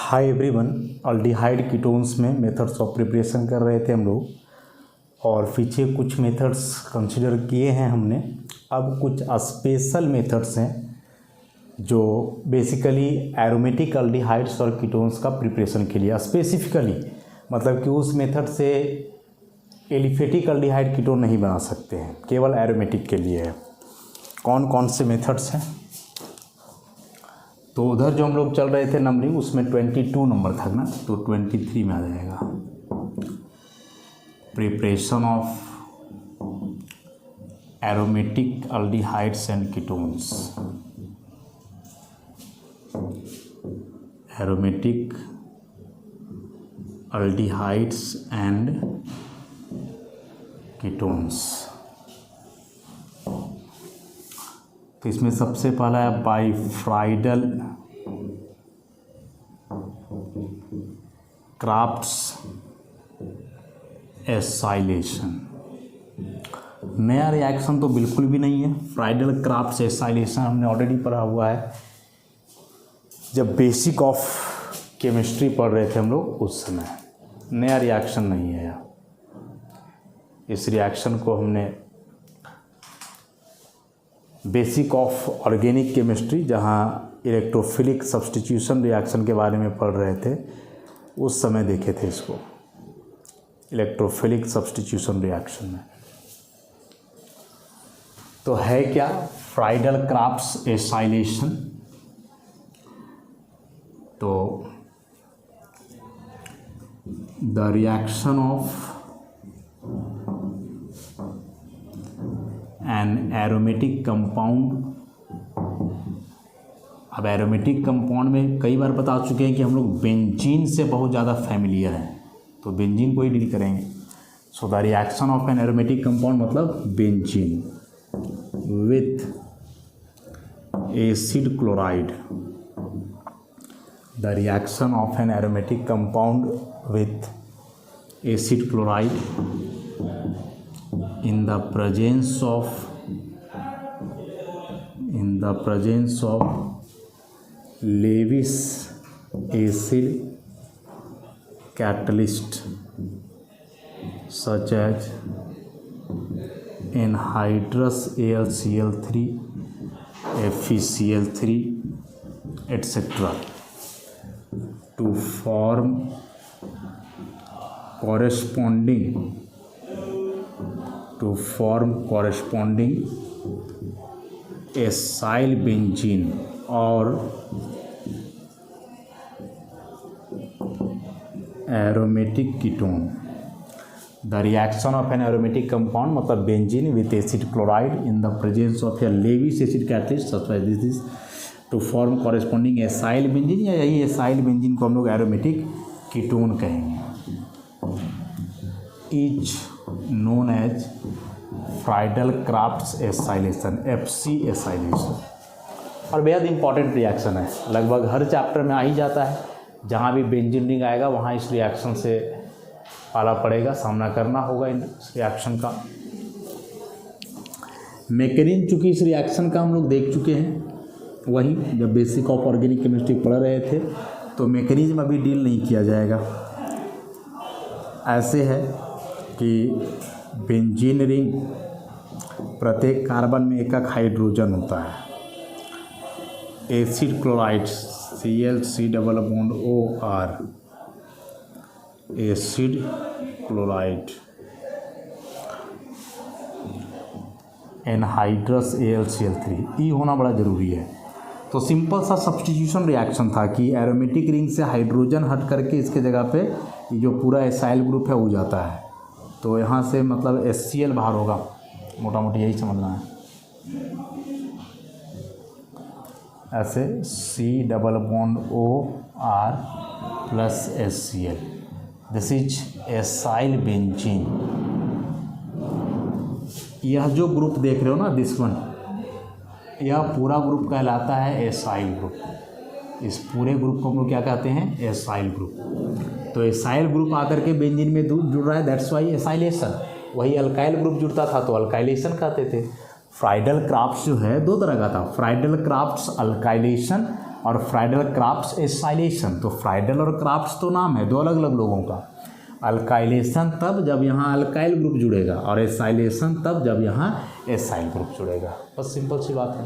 Hi everyone, aldehyde ketones में methods of preparation कर रहे थे हम लोग और पीछे कुछ मेथड्स कंसिडर किए हैं हमने। अब कुछ स्पेशल मेथड्स हैं जो बेसिकली एरोमेटिक अल्डिहाइड्स और कीटोन्स का प्रिपरेशन के लिए स्पेसिफिकली, मतलब कि उस मेथड से एलिफेटिक अल्डिहाइड कीटोन नहीं बना सकते हैं, केवल एरोमेटिक के लिए है। कौन कौन से मेथड्स हैं? तो उधर जो हम लोग चल रहे थे नंबरिंग, उसमें 22 नंबर था ना, तो 23 में आ जाएगा। Preparation of aromatic aldehydes and ketones. Aromatic aldehydes and ketones. तो इसमें सबसे पहला है बाइफ्राइडल क्राफ्ट्स एसाइलेशन। नया रिएक्शन तो बिल्कुल भी नहीं है। फ्राइडल क्राफ्ट्स एसाइलेशन हमने ऑलरेडी पढ़ा हुआ है जब बेसिक ऑफ केमिस्ट्री पढ़ रहे थे हम लोग, उस समय। नया रिएक्शन नहीं है। इस रिएक्शन को हमने बेसिक ऑफ ऑर्गेनिक केमिस्ट्री, जहाँ इलेक्ट्रोफिलिक सब्स्टिट्यूशन रिएक्शन के बारे में पढ़ रहे थे, उस समय देखे थे इसको, इलेक्ट्रोफिलिक सब्स्टिट्यूशन रिएक्शन में। तो है क्या फ्राइडल क्राफ्ट्स एसाइलेशन? तो the reaction of an aromatic compound. अब एरोमेटिक कंपाउंड में कई बार बता चुके हैं कि हम लोग बेंजीन से बहुत ज़्यादा फैमिलियर हैं, तो बेंजीन को ही डील करेंगे। So the reaction of an aromatic compound मतलब benzene with acid chloride. The reaction of an aromatic compound with acid chloride in the presence of Lewis acid catalyst such as anhydrous AlCl3, FeCl3 etc. to form corresponding acyl benzene और aromatic ketone। The reaction of an aromatic compound मतलब benzene with acid chloride in the presence of a Lewis acid catalyst such as this is to form corresponding acyl benzene, या यही acyl benzene को हम लोग aromatic ketone कहेंगे। Each known as Friedl crafts acylation, FC acylation. और बेहद important reaction है, लगभग हर चैप्टर में आ ही जाता है। जहाँ भी बेंजीन रिंग आएगा वहाँ इस रिएक्शन से पाला पड़ेगा, सामना करना होगा इस रिएक्शन का। मैकेनिज्म चूँकि इस रिएक्शन का हम लोग देख चुके हैं, वही जब बेसिक ऑफ ऑर्गेनिक केमिस्ट्री पढ़ रहे थे, तो मैकेनिज्म अभी डील नहीं किया जाएगा। ऐसे है कि बेंजीन रिंग, प्रत्येक कार्बन में एक हाइड्रोजन होता है। Acid chloride ClC double bond OR, acid chloride anhydrous AlCl3, ई होना बड़ा ज़रूरी है। तो सिंपल सा सब्स्टिट्यूशन रिएक्शन था कि एरोमेटिक रिंग से हाइड्रोजन हट करके इसके जगह पे जो पूरा एसाइल ग्रुप है वो जाता है। तो यहाँ से मतलब HCl बाहर होगा, मोटा मोटी यही समझना है। ऐसे C double bond OR plus HCl, this is acyl benzene. यह जो ग्रुप देख रहे हो ना, दिस वन, यह पूरा ग्रुप कहलाता है एसाइल ग्रुप। इस पूरे ग्रुप को हम लोग क्या कहते हैं? Acyl group. तो एसाइल ग्रुप आकर के बेंजीन में जुड़ रहा है, दैट्स वाई एसाइलेशन। वही अल्काइल ग्रुप जुड़ता था तो अल्काइलेशन कहते थे। फ्राइडल क्राफ्ट्स जो है दो तरह का था, फ्राइडल क्राफ्ट्स अल्काइलेशन और फ्राइडल क्राफ्ट्स एसाइलेशन। तो फ्राइडल और क्राफ्ट्स तो नाम है दो अलग अलग लोगों का। अल्काइलेशन तब जब यहाँ अल्काइल ग्रुप जुड़ेगा और एसाइलेशन तब जब यहाँ एसाइल ग्रुप जुड़ेगा। बस सिंपल सी बात है।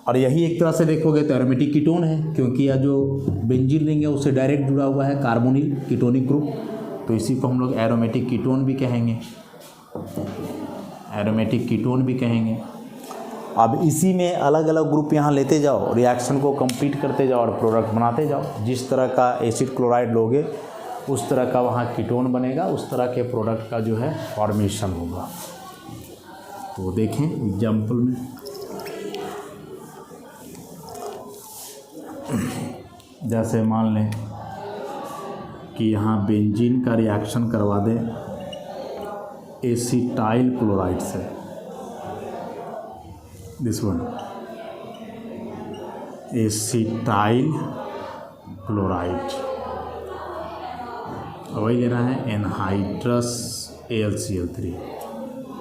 और यही एक तरह से देखोगे तो एरोमेटिक कीटोन है, क्योंकि यह जो बेंजीन रिंग है उससे डायरेक्ट जुड़ा हुआ है कार्बोनिल कीटोनिक ग्रुप, तो इसी को हम लोग एरोमेटिक कीटोन भी कहेंगे, एरोमेटिक कीटोन भी कहेंगे। अब इसी में अलग अलग ग्रुप यहाँ लेते जाओ, रिएक्शन को कंप्लीट करते जाओ और प्रोडक्ट बनाते जाओ। जिस तरह का एसिड क्लोराइड लोगे उस तरह का वहाँ कीटोन बनेगा, उस तरह के प्रोडक्ट का जो है फॉर्मेशन होगा। तो देखें एग्जाम्पल में, जैसे मान लें कि यहाँ बेंजीन का रिएक्शन करवा दें एसिटाइल क्लोराइड से, दिस वन एसिटाइल क्लोराइड, वही लेना है एनहाइड्रस AlCl3।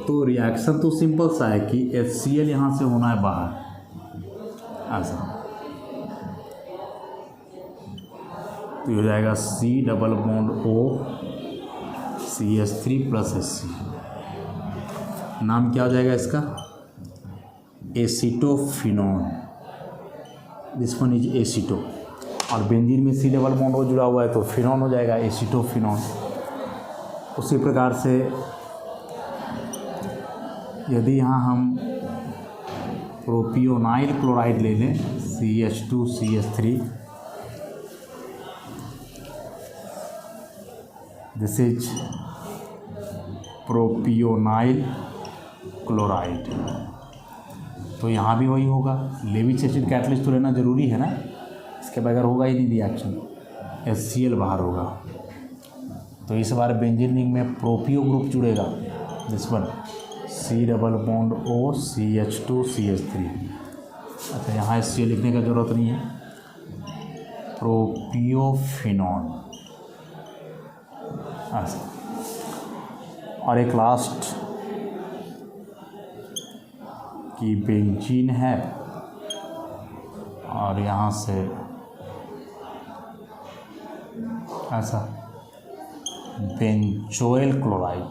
तो रिएक्शन तो सिंपल सा है कि HCl यहाँ से होना है बाहर, ऐसा तो हो जाएगा C double bond O CH3 plus HCl। नाम क्या हो जाएगा इसका? एसीटोफिनॉन, दिस वन इज एसीटो। और बेंजीन में C डबल बॉन्ड O जुड़ा हुआ है तो फिनॉन हो जाएगा एसीटोफिनॉन। उसी प्रकार से यदि यहाँ हम प्रोपियोनाइल क्लोराइड ले लें CH2CH3, दिस इज प्रोपियोनाइल क्लोराइड, तो यहाँ भी वही होगा। लेविस एसिड कैटलिस्ट तो लेना ज़रूरी है ना, इसके बगैर होगा ही नहीं रिएक्शन, HCl बाहर होगा। तो इस बार बेंजीन रिंग में प्रोपियो ग्रुप जुड़ेगा, this one C double bond O CH2CH3। अच्छा यहाँ HCl लिखने का ज़रूरत नहीं है, प्रोपियोफिनॉन ऐसा। और एक लास्ट की बेंजीन है और यहाँ से ऐसा बेंजोइल क्लोराइड,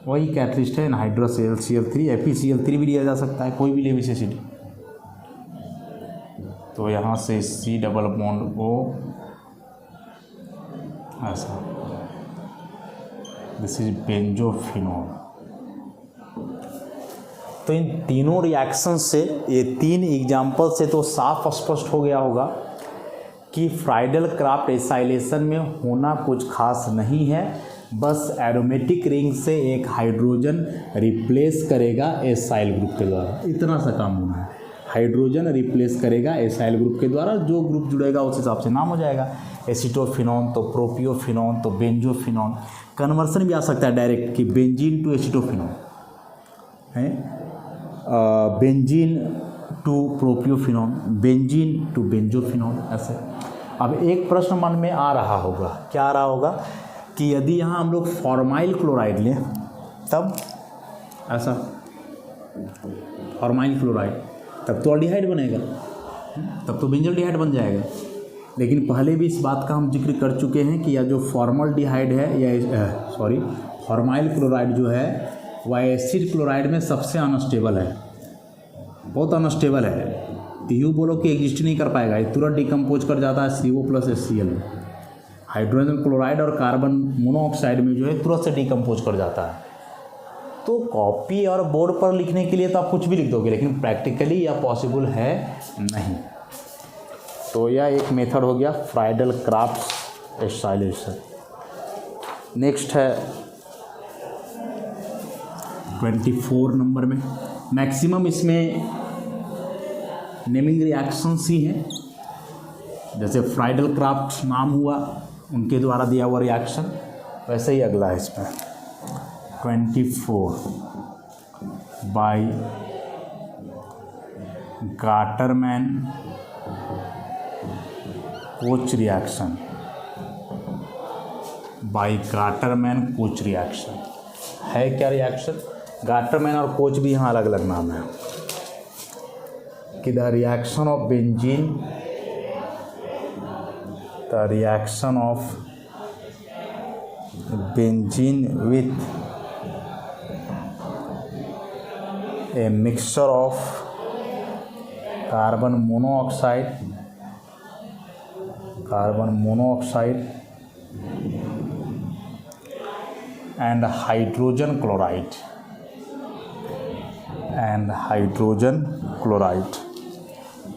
वही कैटलिस्ट है एनहाइड्रस AlCl3, FeCl3 भी लिया जा सकता है, कोई भी लेविस एसिड। तो यहाँ से C डबल बॉन्ड O ऐसा, दिस इज बेंजोफिनॉल। तो इन तीनों रिएक्शन से, ये तीन एग्जाम्पल से तो साफ स्पष्ट हो गया होगा कि फ्राइडल क्राफ्ट एसाइलेशन में होना कुछ खास नहीं है, बस एरोमेटिक रिंग से एक हाइड्रोजन रिप्लेस करेगा एसाइल ग्रुप के द्वारा, इतना सा काम होना है। हाइड्रोजन रिप्लेस करेगा एसाइल ग्रुप के द्वारा, जो ग्रुप जुड़ेगा उस हिसाब से नाम हो जाएगा। एसिटोफिनॉन तो प्रोपियोफिनॉन तो बेंजोफिनॉन। कन्वर्सन भी आ सकता है डायरेक्ट कि बेंजीन टू एसिटोफिनॉन है, benzene to propiophenone, benzene to benzophenone ऐसे। अब एक प्रश्न मन में आ रहा होगा, क्या आ रहा होगा कि यदि यहाँ हम लोग फॉर्माइल क्लोराइड लें तब ऐसा, फॉर्माइल क्लोराइड तब तो अल्डिहाइड बनेगा, तब तो बेंजल्डिहाइड बन जाएगा। लेकिन पहले भी इस बात का हम जिक्र कर चुके हैं कि यह जो फॉर्मल्डिहाइड है या फॉर्माइल क्लोराइड जो है वह एसिड क्लोराइड में सबसे अनस्टेबल है, बहुत अनस्टेबल है। यूँ बोलो कि एग्जिस्ट नहीं कर पाएगा, ये तुरंत डिकम्पोज कर जाता है CO प्लस HCl में। हाइड्रोजन क्लोराइड और कार्बन मोनोऑक्साइड में जो है तुरंत से डिकम्पोज कर जाता है। तो कॉपी और बोर्ड पर लिखने के लिए तो आप कुछ भी लिख दोगे, लेकिन प्रैक्टिकली यह पॉसिबल है नहीं। तो यह एक मेथड हो गया फ्राइडल क्राफ्ट एसाइलेशन। नेक्स्ट है 24 नंबर में, मैक्सिमम इसमें नेमिंग रिएक्शंस ही हैं, जैसे फ्राइडल क्राफ्ट नाम हुआ उनके द्वारा दिया हुआ रिएक्शन, वैसे ही अगला है इसमें 24 by Gattermann Koch reaction, by Gattermann Koch reaction है। क्या रिएक्शन? गाटरमैन और कोच भी यहाँ अलग अलग नाम है। कि the reaction of benzene, the reaction of benzene with a mixture of carbon monoxide and hydrogen chloride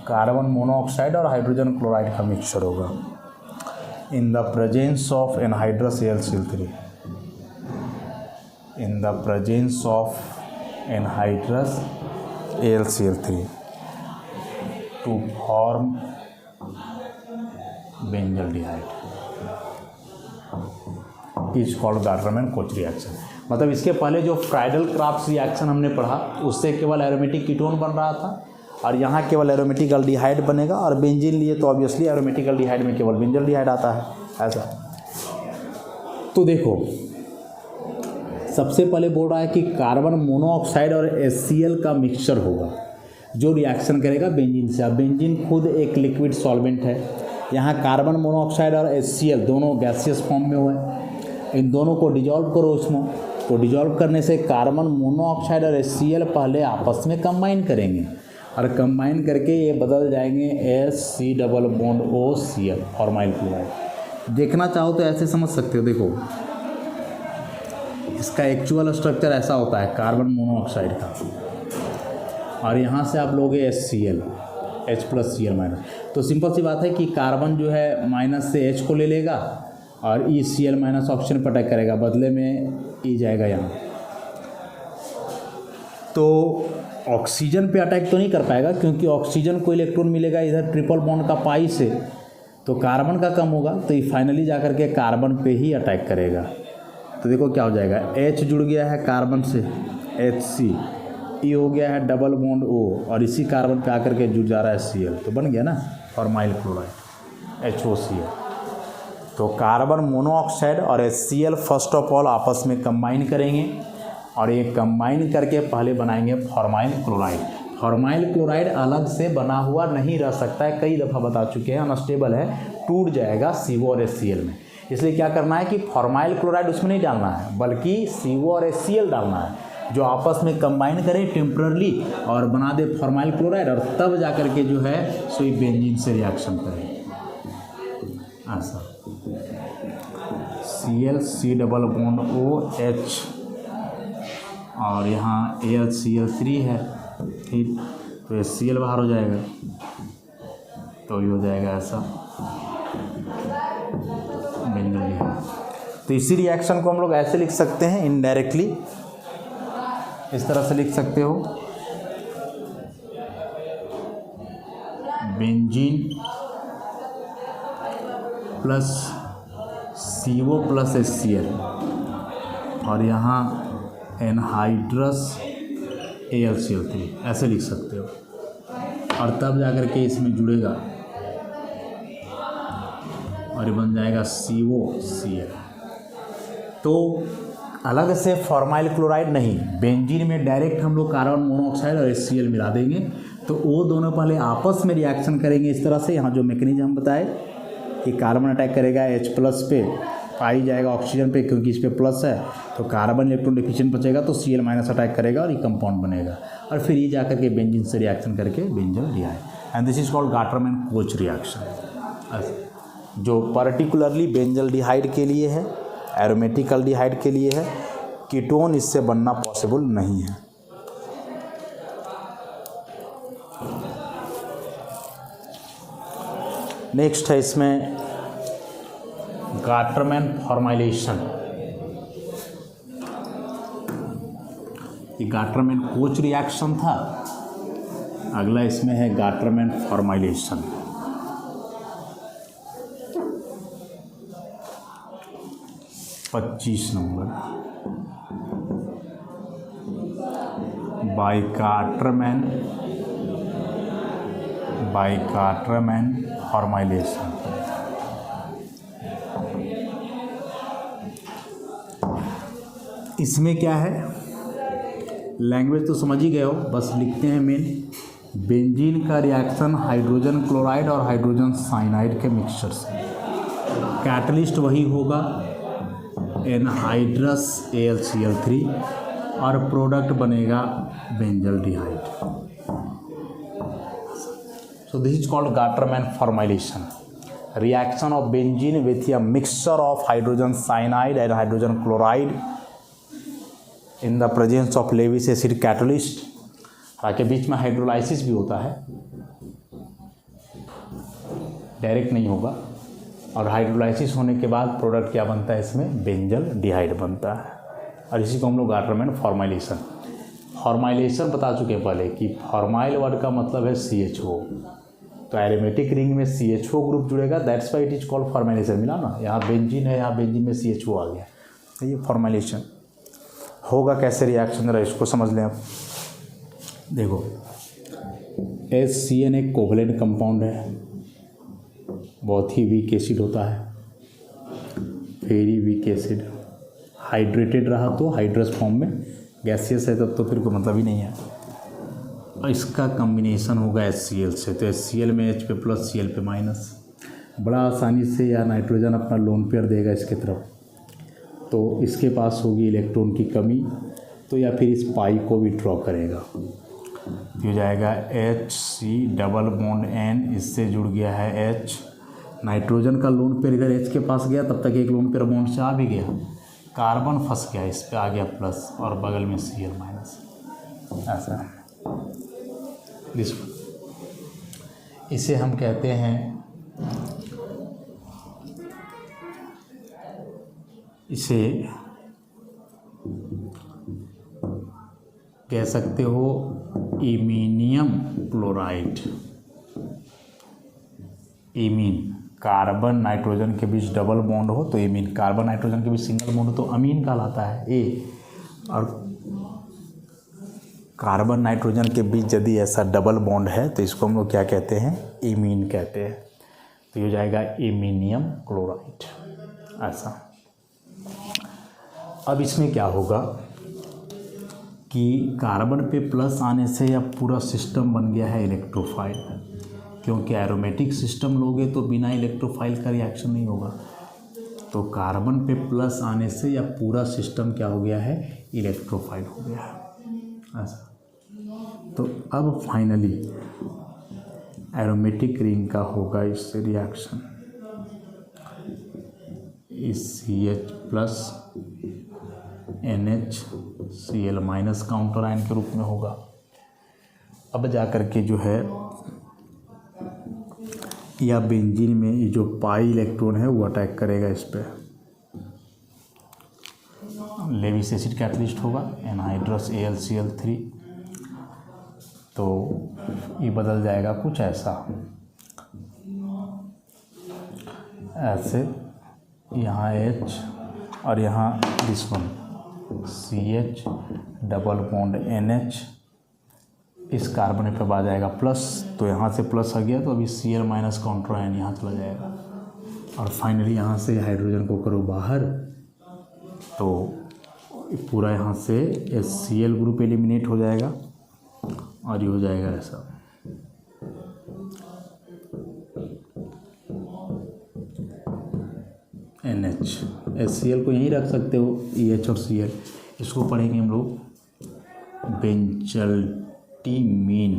carbon monoxide और हाइड्रोजन क्लोराइड का मिक्सचर होगा in the presence of anhydrous AlCl3, in the presence of anhydrous AlCl3 to form benzaldehyde is called Gattermann Koch reaction. मतलब इसके पहले जो Friedl-crafts reaction हमने पढ़ा उससे केवल एरोमेटिक कीटोन बन रहा था और यहाँ केवल एरोमेटिक एल्डिहाइड बनेगा, और बेंजीन लिए तो ऑब्वियसली एरोमेटिक एल्डिहाइड में केवल बेंजल्डिहाइड आता है ऐसा। तो देखो सबसे पहले बोल रहा है कि कार्बन मोनोऑक्साइड और HCl का मिक्सचर होगा जो रिएक्शन करेगा बेंजीन से। अब बेंजीन खुद एक लिक्विड सॉल्वेंट है, यहाँ कार्बन मोनोऑक्साइड और HCl दोनों गैसियस फॉर्म में हुए, इन दोनों को डिजॉल्व करो उसमें, तो डिजॉल्व करने से कार्बन मोनोऑक्साइड और HCl पहले आपस में कंबाइन करेंगे और कंबाइन करके ये बदल जाएंगे HCOCl फॉर्माइल क्लोराइड। देखना चाहो तो ऐसे समझ सकते हो, देखो इसका एक्चुअल स्ट्रक्चर ऐसा होता है कार्बन मोनोऑक्साइड का, और यहाँ से आप लोगे HCl H+Cl-, तो सिंपल सी बात है कि कार्बन जो है माइनस से H को ले लेगा और ECl- ऑक्सीजन पर अटैक करेगा, बदले में E जाएगा यहाँ, तो ऑक्सीजन पे अटैक तो नहीं कर पाएगा क्योंकि ऑक्सीजन को इलेक्ट्रॉन मिलेगा इधर ट्रिपल बॉन्ड का पाई से, तो कार्बन का कम होगा, तो ये फाइनली जा करके कार्बन पे ही अटैक करेगा। तो देखो क्या हो जाएगा, H जुड़ गया है कार्बन से HC, E हो गया है डबल बॉन्ड O, और इसी कार्बन पे आकर के जुड़ जा रहा है Cl, तो बन गया ना फॉर्माइल क्लोराइड HOCl। तो कार्बन मोनोऑक्साइड और HCl फर्स्ट ऑफ ऑल आपस में कंबाइन करेंगे और ये कंबाइन करके पहले बनाएंगे फॉर्माइल क्लोराइड। फॉर्माइल क्लोराइड अलग से बना हुआ नहीं रह सकता है, कई दफ़ा बता चुके हैं, अनस्टेबल है, टूट जाएगा CO और HCl में। इसलिए क्या करना है कि फॉर्माइल क्लोराइड उसमें नहीं डालना है, बल्कि CO और HCl डालना है जो आपस में कंबाइन करे टेम्परली और बना दे फॉर्माइल क्लोराइड, और तब जा कर के जो है सोई बेंजीन से रिएक्शन करे ऐसा। Cl C double bond OH और यहाँ AlCl3 है, ठीक, तो HCl बाहर हो जाएगा, तो ये हो जाएगा ऐसा बेंजल्डिहाइड। तो इसी रिएक्शन को हम लोग ऐसे लिख सकते हैं इनडायरेक्टली, इस तरह से लिख सकते हो, benzene plus CO plus HCl और यहाँ एनहाइड्रस AlCl3 ऐसे लिख सकते हो, और तब जाकर के इसमें जुड़ेगा और ये बन जाएगा COCl। तो अलग से फॉर्माइल क्लोराइड नहीं, बेंजीन में डायरेक्ट हम लोग कार्बन मोनोऑक्साइड और HCl मिला देंगे, तो वो दोनों पहले आपस में रिएक्शन करेंगे इस तरह से। यहाँ जो मैकेनिज्म हम बताए कि कार्बन अटैक करेगा H+ पे, पाई जाएगा ऑक्सीजन पे क्योंकि इस पे प्लस है, तो कार्बन इलेक्ट्रॉन डिफिशिएंट बचेगा तो Cl- अटैक करेगा और ये कंपाउंड बनेगा, और फिर ये जाकर के बेंजीन से रिएक्शन करके benzaldehyde, and this is called Gattermann Koch reaction, जो पर्टिकुलरली बेंजल्डिहाइड के लिए है, एरोमेटिक एल्डिहाइड के लिए है, कीटोन इससे बनना पॉसिबल नहीं है। नेक्स्ट है इसमें गाटरमैन फॉर्माइलेशन। ये गाटरमैन-कोच रिएक्शन था, अगला इसमें है गाटरमैन फॉर्माइलेशन। पच्चीस नंबर बाइगाटरमैन फॉर्माइलेशन। इसमें क्या है, लैंग्वेज तो समझ ही गए हो, बस लिखते हैं मेन। बेंजीन का रिएक्शन हाइड्रोजन क्लोराइड और हाइड्रोजन साइनाइड के मिक्सचर से। कैटलिस्ट वही होगा एनहाइड्रस AlCl3 और प्रोडक्ट बनेगा benzaldehyde. So this is called Gattermann formylation, reaction of benzene with a mixture of hydrogen cyanide and hydrogen chloride in the presence of Lewis acid catalyst। हालांकि बीच में hydrolysis भी होता है, direct नहीं होगा, और हाइड्रोलाइसिस होने के बाद प्रोडक्ट क्या बनता है इसमें, बेंजल डिहाइड बनता है, और इसी को हम लोग गाटरमैन फॉर्माइलेशन। फॉर्माइलेशन बता चुके पहले कि फॉर्माइल वर्ड का मतलब है CHO, तो एरोमेटिक रिंग में CHO ग्रुप जुड़ेगा, that's why it is called formylation. मिला ना, यहाँ बेंजीन है, यहाँ बेंजीन में CHO आ गया, तो ये फॉर्माइलेशन होगा। कैसे रिएक्शन जरा इसको समझ लें आप। देखो HCN एक कोवलेंट कंपाउंड है, बहुत ही वीक एसिड होता है, वेरी वीक एसिड। हाइड्रेटेड रहा तो हाइड्रस फॉर्म में, गैसियस है तब तो फिर कोई मतलब ही नहीं है। और इसका कम्बिनेशन होगा HCl से, तो HCl में H पे प्लस Cl पे माइनस, बड़ा आसानी से या नाइट्रोजन अपना लोन पेयर देगा इसके तरफ, तो इसके पास होगी इलेक्ट्रॉन की कमी, तो या फिर इस पाई को भी ड्रॉ करेगा, तो हो जाएगा HC डबल बॉन्ड N, इससे जुड़ गया है H। नाइट्रोजन का लोन पेयर इधर H के पास गया, तब तक एक लोन पेयर बॉन्ड से आ भी गया, कार्बन फंस गया, इस पे आ गया प्लस, और बगल में Cl माइनस, ऐसा है। इसे हम कहते हैं, इसे कह सकते हो iminium chloride. Imine, carbon nitrogen के बीच डबल बॉन्ड हो तो इमीन, कार्बन नाइट्रोजन के बीच सिंगल बॉन्ड हो तो अमीन कहलाता है ए, और कार्बन नाइट्रोजन के बीच यदि ऐसा डबल बॉन्ड है तो इसको हम लोग क्या कहते हैं, इमीन कहते हैं, तो ये हो जाएगा इमीनियम क्लोराइड, ऐसा। अब इसमें क्या होगा कि कार्बन पे प्लस आने से अब पूरा सिस्टम बन गया है इलेक्ट्रोफाइल, क्योंकि एरोमेटिक सिस्टम लोगे तो बिना इलेक्ट्रोफाइल का रिएक्शन नहीं होगा, तो कार्बन पे प्लस आने से या पूरा सिस्टम क्या हो गया है, इलेक्ट्रोफाइल हो गया है, ऐसा। तो अब फाइनली एरोमेटिक रिंग का होगा इससे रिएक्शन, इस CH plus NH Cl minus counter ion के रूप में होगा। अब जा कर के जो है या बेंजीन में ये जो पाई इलेक्ट्रॉन है वो अटैक करेगा इस पर, लेविस एसिड कैटलिस्ट होगा एनहाइड्रस AlCl3, तो ये बदल जाएगा कुछ ऐसा, ऐसे, यहाँ H और यहाँ this one CH double bond NH, इस कार्बन पे आ जाएगा प्लस, तो यहाँ से प्लस आ गया तो अभी Cl माइनस काउंटर आयन यहाँ चला जाएगा, और फाइनली यहाँ से हाइड्रोजन को करो बाहर, तो पूरा यहाँ से HCl ग्रुप एलिमिनेट हो जाएगा, और ये हो जाएगा ऐसा। NH, HCl को यहीं रख सकते हो, EH और Cl, इसको पढ़ेंगे हम लोग बेंजल्टीमीन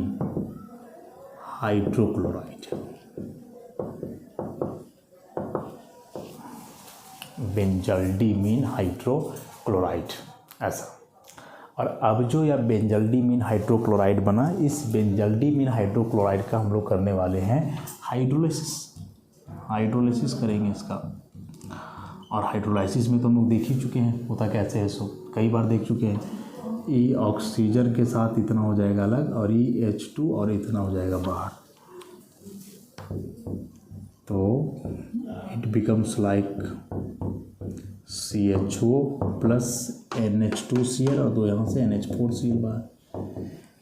हाइड्रोक्लोराइड, बेंजल्टीमीन हाइड्रोक्लोराइड, ऐसा। और अब जो यह बेंजल्टीमीन हाइड्रोक्लोराइड बना, इस बेंजल्टीमीन हाइड्रोक्लोराइड का हम लोग करने वाले हैं हाइड्रोलिसिस करेंगे इसका। और हाइड्रोलाइसिस में तो हम लोग देख ही चुके हैं होता कैसे है, सो कई बार देख चुके हैं। ई ऑक्सीजन के साथ इतना हो जाएगा अलग, और H2 और इतना हो जाएगा बाहर, तो it becomes like CHO plus NH2Cl और दो यहाँ से NH4Cl बाहर।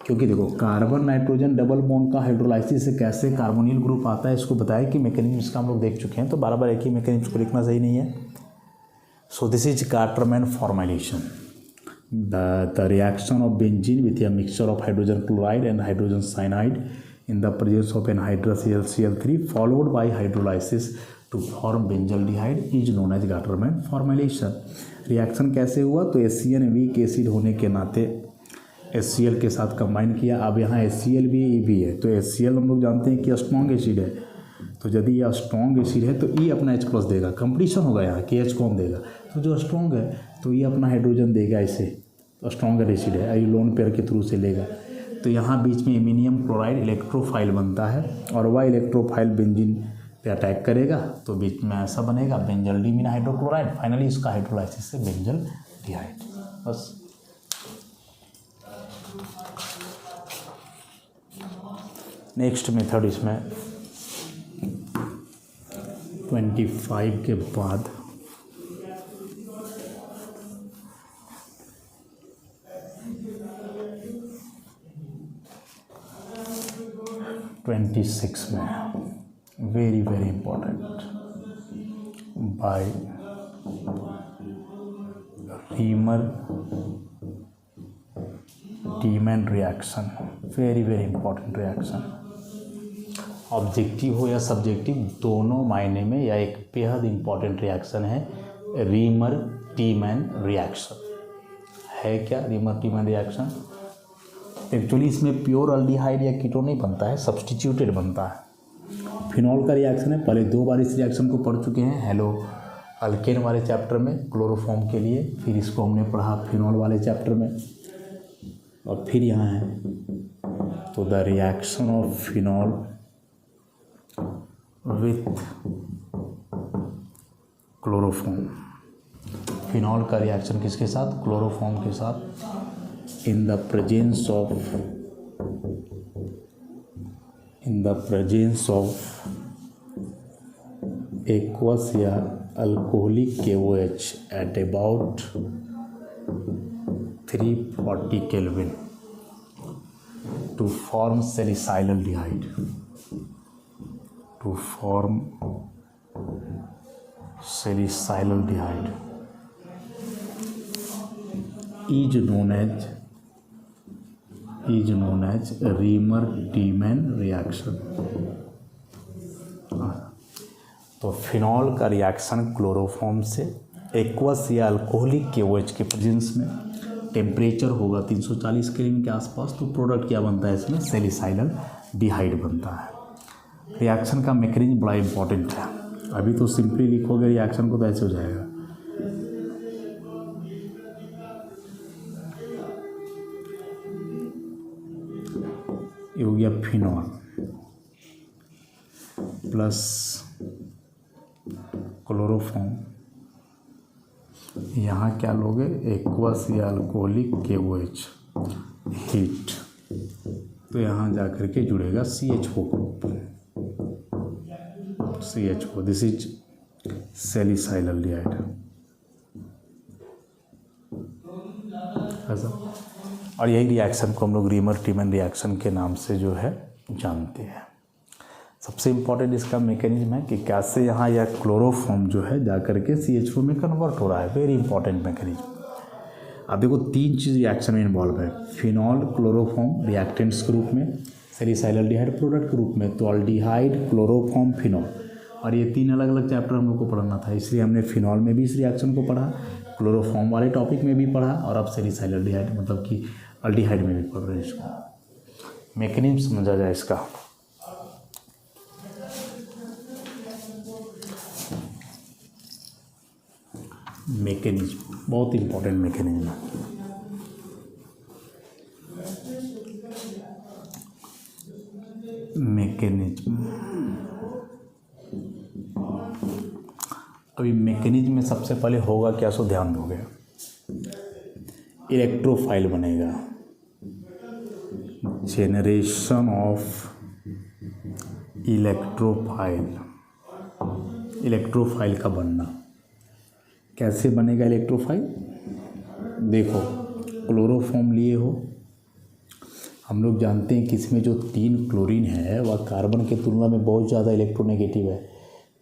क्योंकि देखो कार्बन नाइट्रोजन डबल बॉन्ड का हाइड्रोलाइसिस से कैसे कार्बोनिल ग्रुप आता है इसको बताया कि मैकेनिज्म इसका हम लोग देख चुके हैं, तो बार बार एक ही मैकेनिज्म को लिखना सही नहीं है। So this is Gattermann formylation. The reaction of benzene with a mixture of hydrogen chloride and hydrogen cyanide in the presence of anhydrous HCl3 followed by hydrolysis to form benzaldehyde is known as Gattermann formulation. Reaction कैसे हुआ? तो HCl weak acid होने के नाते HCl के साथ combine किया। अब यहाँ HCl भी है, तो HCl हम लोग जानते हैं कि स्ट्रॉन्ग एसिड है, तो यदि यह स्ट्रॉन्ग एसिड है तो E अपना H+ देगा, कंपटीशन होगा यहाँ कि H कौन देगा, तो जो स्ट्रॉन्ग है तो E अपना हाइड्रोजन देगा, इसे तो स्ट्रॉन्गर एसिड है, आई लोन पेयर के थ्रू से लेगा। तो यहाँ बीच में एमिनियम क्लोराइड इलेक्ट्रोफाइल बनता है और वह इलेक्ट्रोफाइल बेंजीन पे अटैक करेगा, तो बीच में ऐसा बनेगा बेंजल्डिमिन हाइड्रोक्लोराइड, फाइनली इसका हाइड्रोलाइसिस से बेंजल्डिहाइड। बस नेक्स्ट मेथड इसमें 25 के बाद 26 में very important by Reimer Tiemann reaction, very important reaction. Objective हो या सब्जेक्टिव दोनों मायने में यह एक बेहद इंपॉर्टेंट रिएक्शन है। रीमर-टीमैन रिएक्शन है क्या? रीमर-टीमैन रिएक्शन एक्चुअली इसमें प्योर अल्डिहाइड या कीटोन नहीं बनता है, सब्स्टिट्यूटेड बनता है। फिनॉल का रिएक्शन है, पहले 2 बार इस रिएक्शन को पढ़ चुके हैं, हेलो अल्केन वाले चैप्टर में क्लोरोफॉर्म के लिए, फिर इसको हमने पढ़ा फिनॉल वाले चैप्टर में, और फिर यहाँ है तो the reaction of phenol with chloroform. Phenol का रिएक्शन किसके साथ? क्लोरोफॉर्म के साथ। in the presence of aqueous या alcoholic KOH at about 340 Kelvin to form salicylaldehyde. is known as Reimer Tiemann reaction. तो फिनॉल का रिएक्शन क्लोरोफॉर्म से एक्वस या अल्कोहलिक KOH के प्रेजेंस में, टेम्परेचर होगा 340 केल्विन के आसपास, तो प्रोडक्ट क्या बनता है इसमें? सैलिसाइलल्डिहाइड बनता है। रिएक्शन का मैकेनिज्म बड़ा इंपॉर्टेंट है, अभी तो सिंपली लिखोगे रिएक्शन को तो ऐसे हो जाएगा। ये हो गया फिनॉल प्लस क्लोरोफॉर्म, यहाँ क्या लोगे? एक्वस या अल्कोहलिक KOH हीट, तो यहाँ जा कर के जुड़ेगा CH4 group, CH4, this is सैलिसाइलल्डिहाइड ऐसा। और यही रिएक्शन को हम लोग रीमर-टीमैन रिएक्शन के नाम से जो है जानते हैं। सबसे इम्पॉर्टेंट इसका मैकेनिज्म है कि कैसे यहाँ यह क्लोरोफॉर्म जो है जा कर के CH4 में कन्वर्ट हो रहा है, वेरी इंपॉर्टेंट मैकेनिज्म। अब देखो 3 चीज़ रिएक्शन में इन्वॉल्व है, फिनॉल क्लोरोफॉर्म रिएक्टेंट्स के रूप में, सैलिसाइलल्डिहाइड प्रोडक्ट के रूप में, तो अल्डिहाइड क्लोरोफॉर्म फिनॉल, और ये 3 अलग अलग चैप्टर हम लोग को पढ़ना था, इसलिए हमने फिनॉल में भी इस रिएक्शन को पढ़ा, क्लोरोफॉर्म वाले टॉपिक में भी पढ़ा, और अब सैलिसाइलल्डिहाइड मतलब कि अल्डिहाइड में भी पढ़ रहे हैं। इसको मैकेनिज्म समझा जाए इसका। मैकेनिज्म बहुत इंपॉर्टेंट मैकेनिज्म है। मैकेनिज्म अभी मैकेनिज्म में सबसे पहले होगा क्या, सो ध्यान दोगे, इलेक्ट्रोफाइल बनेगा, जेनरेशन ऑफ इलेक्ट्रोफाइल का बनना। कैसे बनेगा इलेक्ट्रोफाइल? देखो क्लोरोफॉर्म लिए हो, हम लोग जानते हैं कि इसमें जो 3 क्लोरीन है वह कार्बन के तुलना में बहुत ज़्यादा इलेक्ट्रोनेगेटिव है,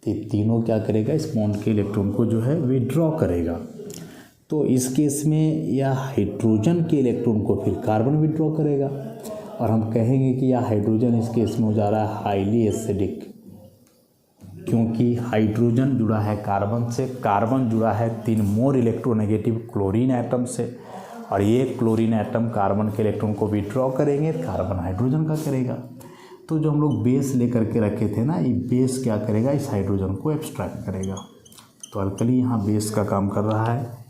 तो तीनों क्या करेगा? इस बॉन्ड के इलेक्ट्रॉन को जो है विड्रॉ करेगा। तो इस केस में यह हाइड्रोजन के इलेक्ट्रॉन को फिर कार्बन विड्रॉ करेगा और हम कहेंगे कि यह हाइड्रोजन इस केस में हो जा रहा है हाईली एसिडिक, क्योंकि हाइड्रोजन जुड़ा है कार्बन से, कार्बन जुड़ा है 3 मोर इलेक्ट्रोनेगेटिव क्लोरीन एटम से, और ये क्लोरीन एटम कार्बन के इलेक्ट्रॉन को विड्रॉ करेंगे, कार्बन हाइड्रोजन का करेगा। तो जो हम लोग बेस लेकर के रखे थे ना, ये बेस क्या करेगा, इस हाइड्रोजन को एब्स्ट्रैक्ट करेगा। तो अल्कली यहाँ बेस का काम कर रहा है,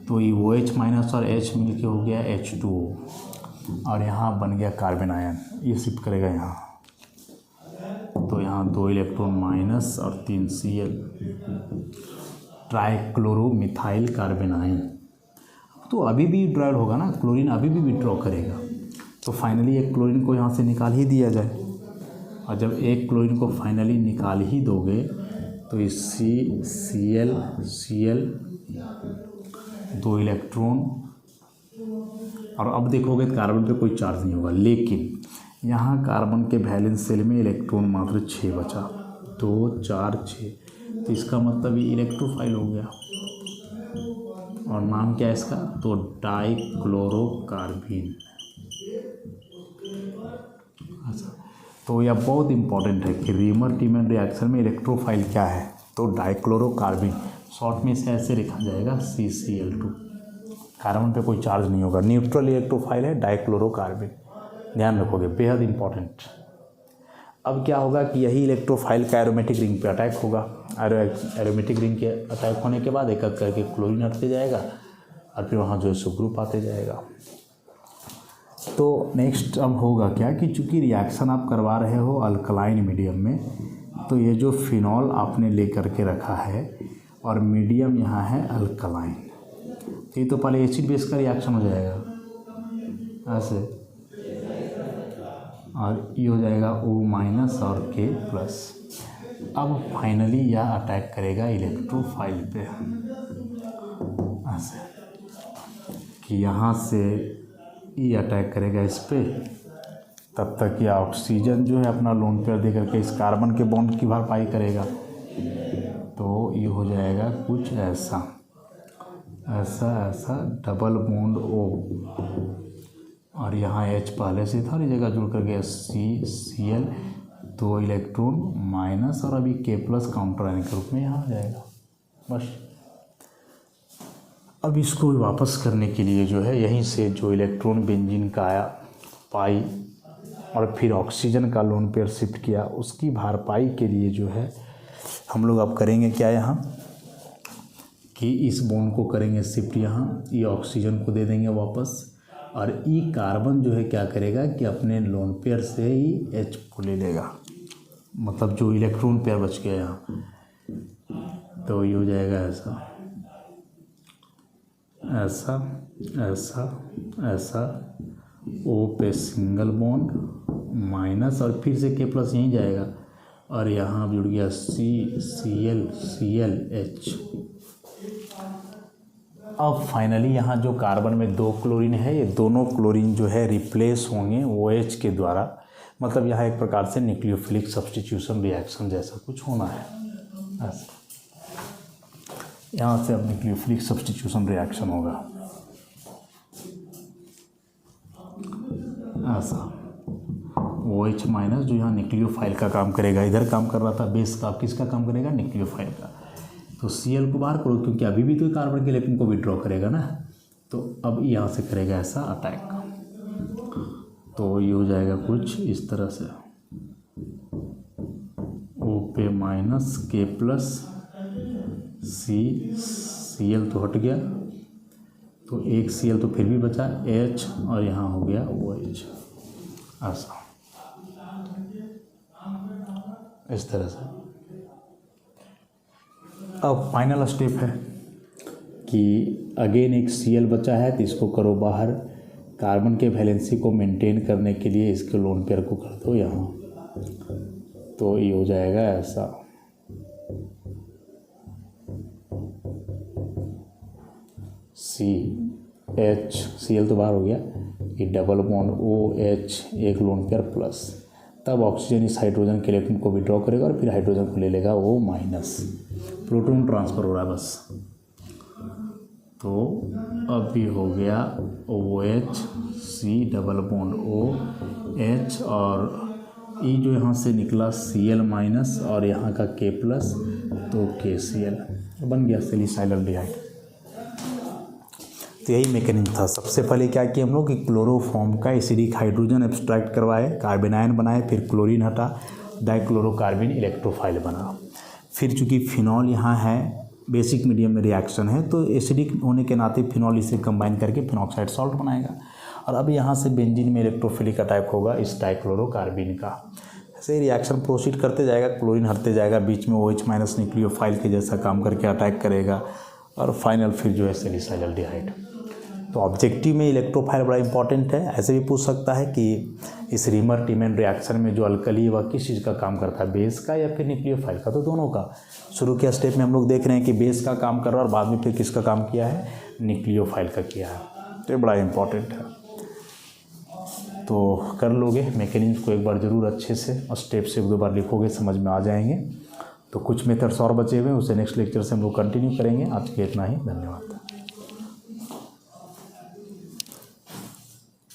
तो ये OH माइनस और H मिल के हो गया H2O और यहाँ बन गया कार्बन आयन, ये शिफ्ट करेगा यहाँ। तो यहाँ 2 इलेक्ट्रॉन माइनस और 3 Cl, ट्राइक्लोरोमिथाइल कार्बन आयन। तो अभी भी विड्रॉल होगा ना, क्लोरीन अभी भी विड्रॉ करेगा। तो फाइनली एक क्लोरीन को यहाँ से निकाल ही दिया जाए, और जब एक क्लोरीन को फाइनली निकाल ही दोगे तो इस Cl 2 इलेक्ट्रॉन, और अब देखोगे कार्बन पे कोई चार्ज नहीं होगा, लेकिन यहाँ कार्बन के वैलेंस शेल में इलेक्ट्रॉन मात्र 6 बचा, 2 4 6, तो इसका मतलब ये इलेक्ट्रोफाइल हो गया। और नाम क्या है इसका, तो डाइक्लोरोकार्बीन। अच्छा, तो यह बहुत इंपॉर्टेंट है कि रीमर टीमन रिएक्शन में इलेक्ट्रोफाइल क्या है, तो डाइक्लोरोकार्बीन, शॉर्ट में इसे ऐसे लिखा जाएगा CCl2। कार्बन पे कोई चार्ज नहीं होगा, न्यूट्रल इलेक्ट्रोफाइल है डाइक्लोरोकार्बीन, ध्यान रखोगे, बेहद इंपॉर्टेंट। अब क्या होगा कि यही इलेक्ट्रोफाइल का एरोमेटिक रिंग पे अटैक होगा। एरोमेटिक रिंग के अटैक होने के बाद एक एक करके क्लोरीन हटते जाएगा और फिर वहाँ जो है सो ग्रुप आते जाएगा। तो नेक्स्ट अब होगा क्या कि चूँकि रिएक्शन आप करवा रहे हो अल्कलाइन मीडियम में, तो ये जो फिनॉल आपने ले करके रखा है और मीडियम यहाँ है अल्कलाइन, ये तो पहले एसिड बेस का रिएक्शन हो जाएगा ऐसे, और ये हो जाएगा O माइनस और K प्लस। अब फाइनली यह अटैक करेगा इलेक्ट्रोफाइल पे ऐसे, कि यहाँ से ये अटैक करेगा इस पे, तब तक यह ऑक्सीजन जो है अपना लोन पेयर दे करके इस कार्बन के बॉन्ड की भरपाई करेगा। तो ये हो जाएगा कुछ ऐसा ऐसा ऐसा डबल बॉन्ड O, और यहाँ H पहले से था और ये जगह जुड़ कर गया Cl, 2 इलेक्ट्रॉन माइनस और अभी K प्लस काउंटर आयन के रूप में यहाँ आ जाएगा बस। अब इसको वापस करने के लिए जो है यहीं से जो इलेक्ट्रॉन बेंजीन का आया पाई और फिर ऑक्सीजन का लोन पेयर शिफ्ट किया, उसकी भरपाई के लिए जो है हम लोग अब करेंगे क्या यहाँ कि इस बॉन्ड को करेंगे शिफ्ट यहाँ, ये ऑक्सीजन को दे देंगे वापस, और ई कार्बन जो है क्या करेगा कि अपने लोन पेयर से ही H को ले लेगा, मतलब जो इलेक्ट्रॉन पेयर बच गया यहाँ, तो ये हो जाएगा ऐसा ऐसा ऐसा ऐसा, O पे सिंगल बॉन्ड माइनस और फिर से K प्लस यहीं जाएगा, और यहाँ जुड़ गया Cl H। अब फाइनली यहाँ जो कार्बन में 2 क्लोरीन है, ये दोनों क्लोरीन जो है रिप्लेस होंगे OH के द्वारा, मतलब यहाँ एक प्रकार से न्यूक्लियोफिलिक सब्स्टिट्यूशन रिएक्शन जैसा कुछ होना है ऐसा। यहाँ से अब न्यूक्लियोफिलिक सब्स्टिट्यूशन रिएक्शन होगा ऐसा। OH माइनस जो यहाँ न्यूक्लियोफाइल का काम करेगा, इधर काम कर रहा था बेस का, किसका काम करेगा, न्यूक्लियोफाइल का। तो Cl को बाहर करो क्योंकि अभी भी तो कार्बन के इलेक्ट्रॉन को विड्रॉ करेगा ना, तो अब यहाँ से करेगा ऐसा अटैक। तो ये हो जाएगा कुछ इस तरह से, O पे माइनस K प्लस Cl तो हट गया, तो एक Cl तो फिर भी बचा H, और यहाँ हो गया OH ऐसा, इस तरह से। अब फाइनल स्टेप है कि अगेन एक Cl बचा है, तो इसको करो बाहर, कार्बन के वैलेंसी को मेंटेन करने के लिए इसके लोन पेयर को कर दो यहाँ, तो ये हो जाएगा ऐसा। Cl तो बाहर हो गया, ये डबल बॉन्ड OH एक लोन पेयर प्लस, तब ऑक्सीजन इस हाइड्रोजन के इलेक्ट्रॉन को विड्रॉ करेगा और फिर हाइड्रोजन को ले लेगा O माइनस, प्रोटॉन ट्रांसफ़र हो रहा है बस। तो अभी हो गया OH C double bond OH और ई जो यहाँ से निकला Cl माइनस और यहाँ का K प्लस, तो KCl बन गया सैलिसाइलल्डिहाइड। तो यही मैकेनिज्म था। सबसे पहले क्या किया हम लोग कि क्लोरोफॉर्म का एसिडिक हाइड्रोजन एब्स्ट्रैक्ट करवाए, कार्बन आयन बनाए, फिर क्लोरीन हटा, डाइक्लोरोकार्बिन इलेक्ट्रोफाइल बना। फिर चूँकि फिनॉल यहाँ है, बेसिक मीडियम में रिएक्शन है, तो एसिडिक होने के नाते फिनॉल इसे कंबाइन करके फिनॉक्साइड सॉल्ट बनाएगा। और अब यहाँ से बेंजीन में इलेक्ट्रोफिलिक अटैक होगा इस डाइक्लोरोकार्बिन का। ऐसे रिएक्शन प्रोसीड करते जाएगा, क्लोरीन हटते जाएगा, बीच में OH माइनस न्यूक्लियोफाइल के जैसा काम करके अटैक करेगा और फाइनल फिर जो है सैलिसाइलल्डिहाइड। तो ऑब्जेक्टिव में इलेक्ट्रोफाइल बड़ा इंपॉर्टेंट है। ऐसे भी पूछ सकता है कि इस रीमर टीमेन रिएक्शन में जो अल्कली वह किस चीज़ का काम करता है, बेस का या फिर न्यूक्लियोफाइल का? तो दोनों का। शुरू के स्टेप में हम लोग देख रहे हैं कि बेस का काम कर रहा है और बाद में फिर किसका काम किया है, न्यूक्लियोफाइल का किया है। तो ये बड़ा इंपॉर्टेंट है। तो कर लोगे मैकेनिज्म को एक बार ज़रूर अच्छे से और स्टेप से 1-2 बार लिखोगे, समझ में आ जाएंगे। तो कुछ मेथड्स और बचे हुए हैं, उसे नेक्स्ट लेक्चर से हम लोग कंटिन्यू करेंगे। आज के इतना ही, धन्यवाद।